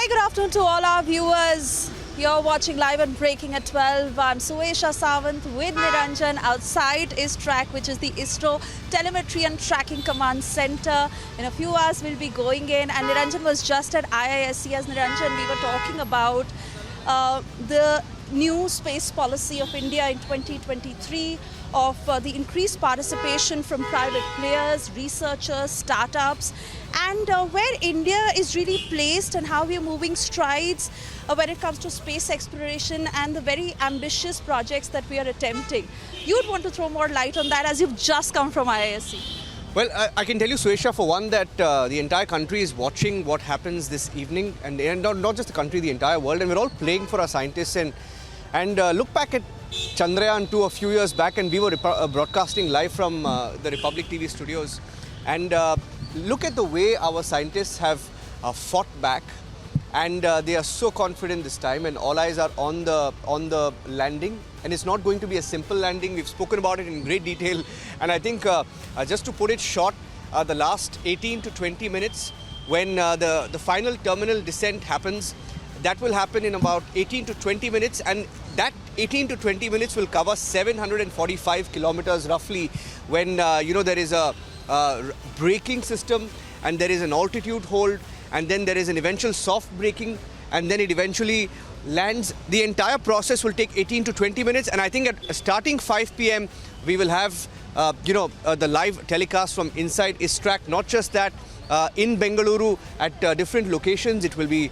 Very good afternoon to all our viewers. You're watching live and breaking at 12. I'm Suesha Sawant with Niranjan outside ISTRAC, which is the ISRO Telemetry and Tracking Command Center. In a few hours, we'll be going in. And Niranjan was just at IISc. As Niranjan, we were talking about the new space policy of India in 2023, of the increased participation from private players, researchers, startups, and where India is really placed and how we are moving strides when it comes to space exploration and the very ambitious projects that we are attempting. You'd want to throw more light on that as you've just come from IISc. Well, I can tell you, Suesha, for one, that the entire country is watching what happens this evening, and not just the country, the entire world, and we're all playing for our scientists. And look back at Chandrayaan-3 a few years back, and we were broadcasting live from the Republic TV studios. And look at the way our scientists have fought back, and they are so confident this time, and all eyes are on the landing. And it's not going to be a simple landing. We've spoken about it in great detail. And I think just to put it short, the last 18 to 20 minutes, when the final terminal descent happens, that will happen in about 18 to 20 minutes. And that 18 to 20 minutes will cover 745 kilometers roughly, when there is a braking system, and there is an altitude hold, and then there is an eventual soft braking, and then it eventually lands. The entire process will take 18 to 20 minutes, and I think at starting 5 p.m. we will have the live telecast from inside ISTRAC. Not just that, in Bengaluru at different locations it will be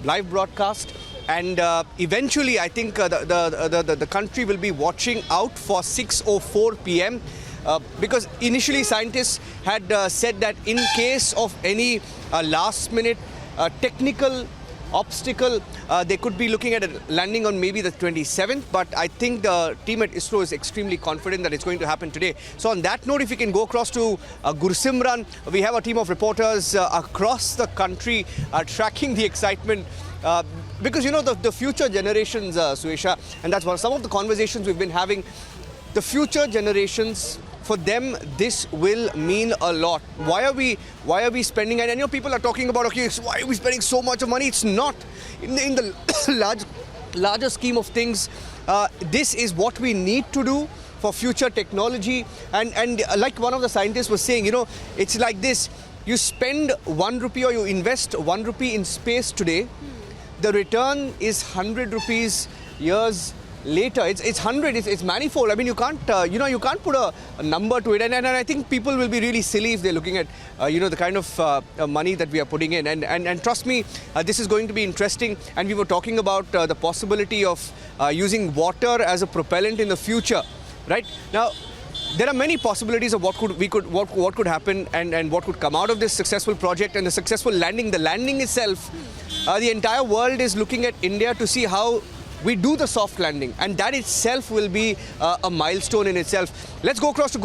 live broadcast, and eventually I think the country will be watching out for 6:04 p.m. Because initially scientists had said that in case of any last minute technical obstacle, they could be looking at a landing on maybe the 27th, but I think the team at ISRO is extremely confident that it's going to happen today. So on that note, if we can go across to Gursimran, we have a team of reporters across the country tracking the excitement. Because the future generations, Suesha, and that's some of the conversations we've been having. The future generations, for them, this will mean a lot. Why are we spending? And people are talking about, okay, so why are we spending so much of money? It's not. In the larger scheme of things, this is what we need to do for future technology. And like one of the scientists was saying, it's like this. You spend 1 rupee or you invest 1 rupee in space today, the return is 100 rupees years later. It's 100, it's manifold. I mean, you can't put a number to it. And I think people will be really silly if they're looking at, the kind of money that we are putting in. And trust me, this is going to be interesting. And we were talking about the possibility of using water as a propellant in the future, right? Now, there are many possibilities of what could happen and what could come out of this successful project and the successful landing. The landing itself, the entire world is looking at India to see how we do the soft landing, and that itself will be a milestone in itself. Let's go across to